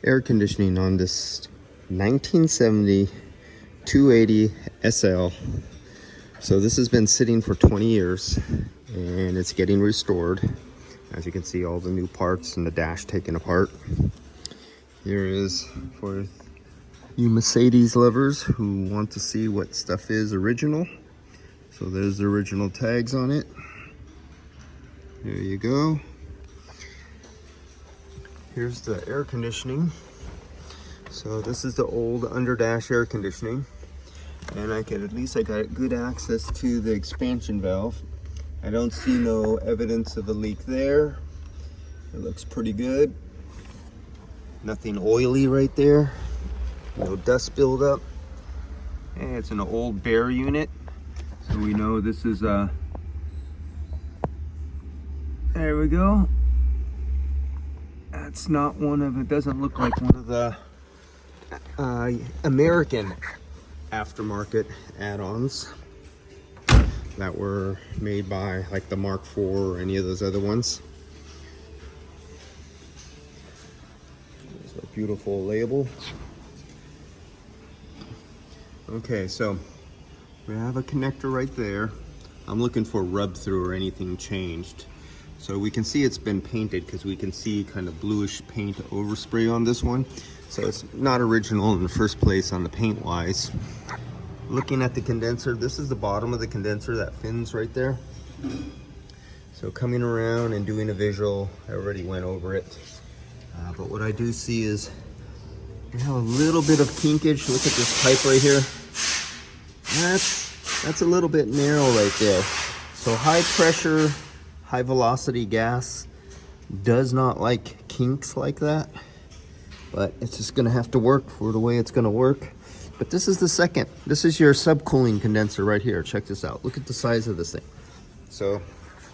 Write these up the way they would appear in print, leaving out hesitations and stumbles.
air conditioning on this 1970 280 SL. So this has been sitting for 20 years and it's getting restored. As you can see, all the new parts and the dash taken apart. Here is for you Mercedes lovers who want to see what stuff is original. So there's the original tags on it. There you go. Here's the air conditioning. So this is the old under dash air conditioning. And I got good access to the expansion valve. I don't see no evidence of a leak there. It looks pretty good. Nothing oily right there. No dust buildup. And it's an old Bear unit. So we know this is a, there we go. That's not one of, it doesn't look like one of the American aftermarket add-ons that were made by like the Mark IV or any of those other ones. There's a beautiful label. Okay, so we have a connector right there. I'm looking for rub through or anything changed. So we can see it's been painted because we can see kind of bluish paint overspray on this one. So it's not original in the first place on the paint wise. Looking at the condenser, this is the bottom of the condenser, that fins right there. So coming around and doing a visual, I already went over it. But what I do see is we have a little bit of kinkage. Look at this pipe right here. That's a little bit narrow right there. So high pressure, high velocity gas does not like kinks like that, but it's just gonna have to work for the way it's gonna work. But this is the second. This is your subcooling condenser right here. Check this out. Look at the size of this thing. So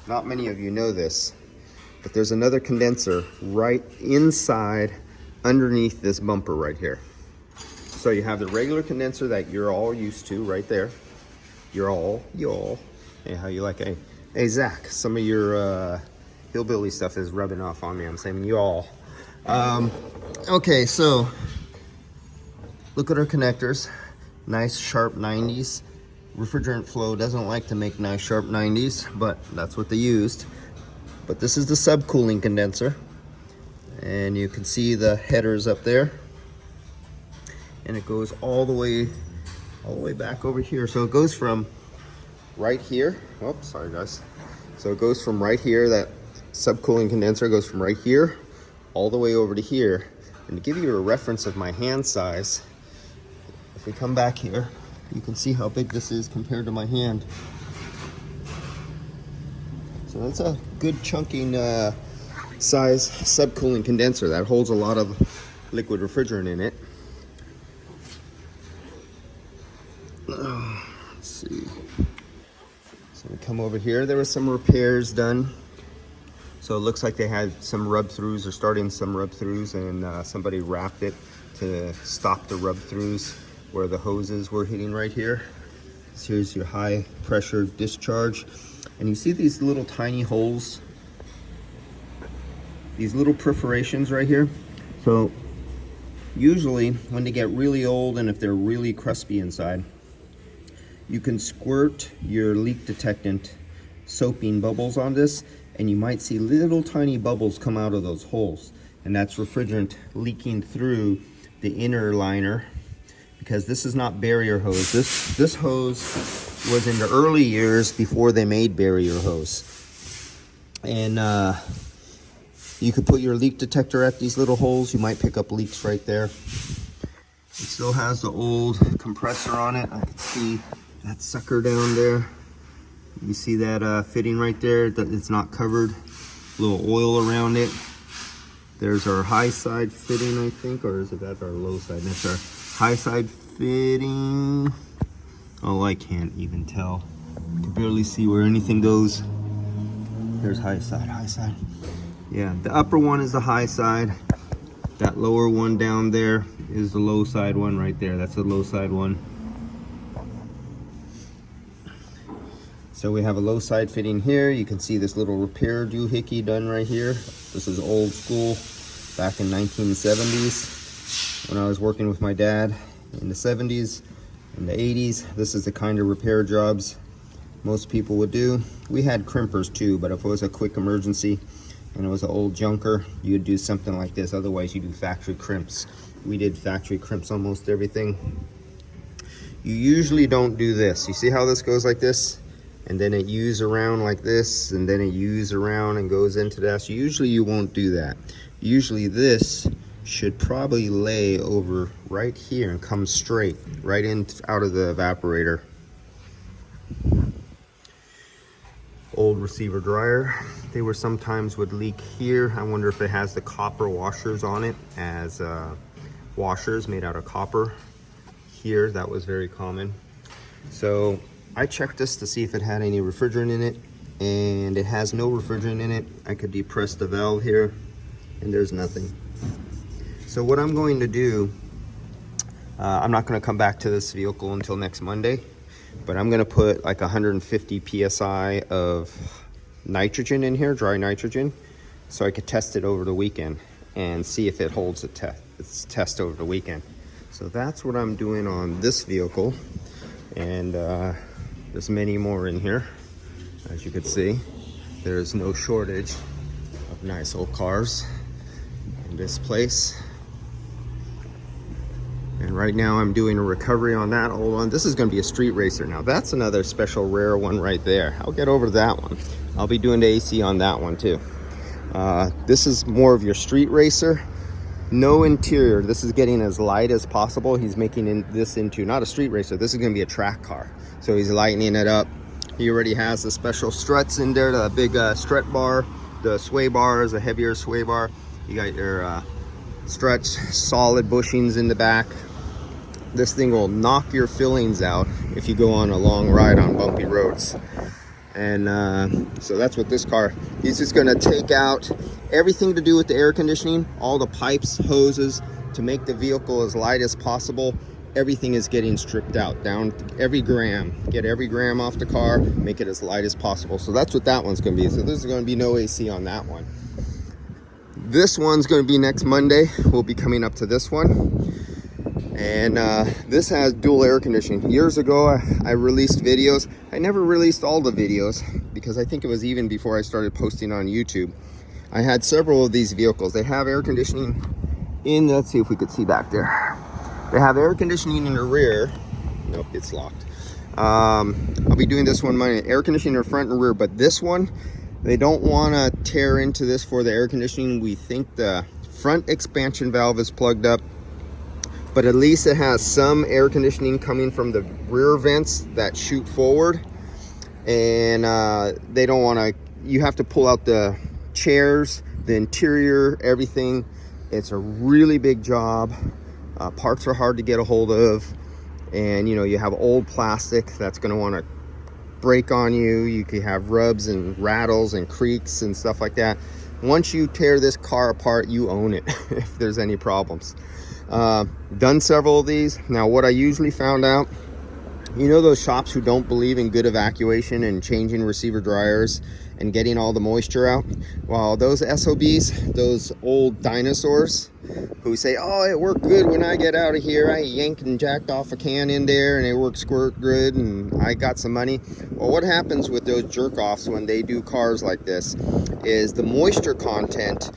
not many of you know this, but there's another condenser right inside underneath this bumper right here. So you have the regular condenser that you're all used to right there. Y'all. Hey, how you like? Hey, Zach, some of your hillbilly stuff is rubbing off on me. I'm saying y'all. Okay, so look at our connectors. Nice sharp 90s. Refrigerant flow doesn't like to make nice sharp 90s, but that's what they used. But this is the subcooling condenser. And you can see the headers up there. And it goes all the way back over here. So it goes from right here. Oh, sorry guys. So it goes from right here, that subcooling condenser goes from right here all the way over to here. And to give you a reference of my hand size, if we come back here, you can see how big this is compared to my hand. So that's a good chunking size subcooling condenser that holds a lot of liquid refrigerant in it. Let's see. So we come over here. There were some repairs done. So it looks like they had some rub throughs or starting some rub throughs, and somebody wrapped it to stop the rub throughs where the hoses were hitting right here. So here's your high pressure discharge. And you see these little tiny holes, these little perforations right here. So usually when they get really old and if they're really crispy inside, you can squirt your leak detectant soaping bubbles on this, and you might see little tiny bubbles come out of those holes. And that's refrigerant leaking through the inner liner, because this is not barrier hose. This hose was in the early years before they made barrier hose. And you could put your leak detector at these little holes. You might pick up leaks right there. It still has the old compressor on it. I can see that sucker down there. You see that fitting right there? It's not covered. A little oil around it. There's our high side fitting, I think, or is it that our low side? That's our high side fitting. Oh, I can't even tell. I can barely see where anything goes. There's high side, high side. Yeah, the upper one is the high side. That lower one down there is the low side one right there. That's the low side one. So we have a low side fitting here. You can see this little repair doohickey done right here. This is old school, back in 1970s. when I was working with my dad in the 70s and the 80s. This is the kind of repair jobs most people would do. We had crimpers too, but if it was a quick emergency and it was an old junker, you'd do something like this. Otherwise, you do factory crimps. We did factory crimps almost everything. You usually don't do this. You see how this goes like this? And then it U's around like this, and then it U's around and goes into that. So usually you won't do that. Usually this should probably lay over right here and come straight, right in out of the evaporator. Old receiver dryer. They were sometimes would leak here. I wonder if it has the copper washers on it as washers made out of copper. Here, that was very common. So I checked this to see if it had any refrigerant in it, and it has no refrigerant in it. I could depress the valve here, and there's nothing. So what I'm going to do, I'm not going to come back to this vehicle until next Monday, but I'm going to put like 150 psi of nitrogen in here, dry nitrogen, so I could test it over the weekend and see if it holds its test over the weekend. So that's what I'm doing on this vehicle, and there's many more in here. As you can see, there's no shortage of nice old cars in this place. And right now I'm doing a recovery on that old one. This is going to be a street racer. Now that's another special rare one right there. I'll get over to that one. I'll be doing the AC on that one too. This is more of your street racer. No interior. This is getting as light as possible. He's making this into not a street racer. This is going to be a track car. So he's lightening it up. He already has the special struts in there, the big strut bar. The sway bar is a heavier sway bar. You got your struts, solid bushings in the back. This thing will knock your fillings out if you go on a long ride on bumpy roads. And so that's what this car, he's just gonna take out everything to do with the air conditioning, all the pipes, hoses, to make the vehicle as light as possible. Everything is getting stripped out, down every gram. Get every gram off the car, make it as light as possible. So that's what that one's gonna be. So there's gonna be no AC on that one. This one's gonna be next Monday. We'll be coming up to this one. And this has dual air conditioning. Years ago, I released videos. I never released all the videos because I think it was even before I started posting on YouTube. I had several of these vehicles. They have air conditioning in, let's see if we could see back there. They have air conditioning in the rear. Nope, it's locked. I'll be doing this one Monday. Air conditioning in the front and rear, but this one, they don't want to tear into this for the air conditioning. We think the front expansion valve is plugged up, but at least it has some air conditioning coming from the rear vents that shoot forward. And they don't want to, you have to pull out the chairs, the interior, everything. It's a really big job. Parts are hard to get a hold of. And you know, you have old plastic that's going to want to break on you. You can have rubs and rattles and creaks and stuff like that. Once you tear this car apart, you own it if there's any problems. Done several of these. Now what I usually found out, you know those shops who don't believe in good evacuation and changing receiver dryers and getting all the moisture out? Well, those SOBs, those old dinosaurs who say, oh, it worked good when I get out of here. I yanked and jacked off a can in there and it worked squirt good and I got some money. Well, what happens with those jerk-offs when they do cars like this is the moisture content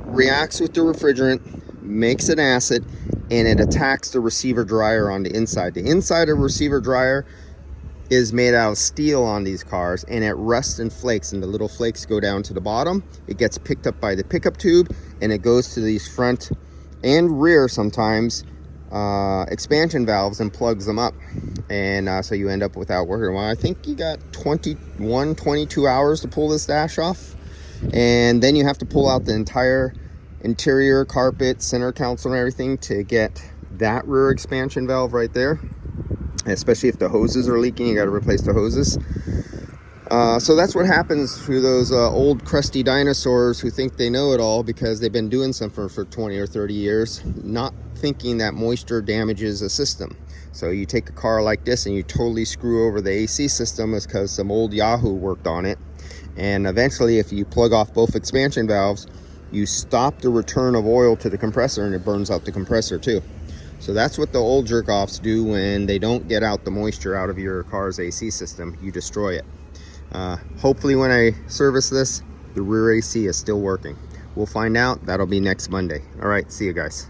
reacts with the refrigerant, makes it acid, and it attacks the receiver dryer on the inside. The inside of a receiver dryer is made out of steel on these cars, and it rusts and flakes, and the little flakes go down to the bottom. It gets picked up by the pickup tube, and it goes to these front and rear sometimes expansion valves and plugs them up. And so you end up without working. Well, I think you got 22 hours to pull this dash off, and then you have to pull out the entire interior, carpet, center console and everything to get that rear expansion valve right there. Especially if the hoses are leaking, you got to replace the hoses. So that's what happens to those old crusty dinosaurs who think they know it all because they've been doing something for 20 or 30 years, not thinking that moisture damages a system. So you take a car like this and you totally screw over the AC system. It's because some old Yahoo worked on it. And eventually, if you plug off both expansion valves, you stop the return of oil to the compressor and it burns out the compressor too. So that's what the old jerk offs do when they don't get out the moisture out of your car's AC system. You destroy it. Hopefully when I service this, the rear AC is still working. We'll find out. That'll be next Monday. All right, see you guys.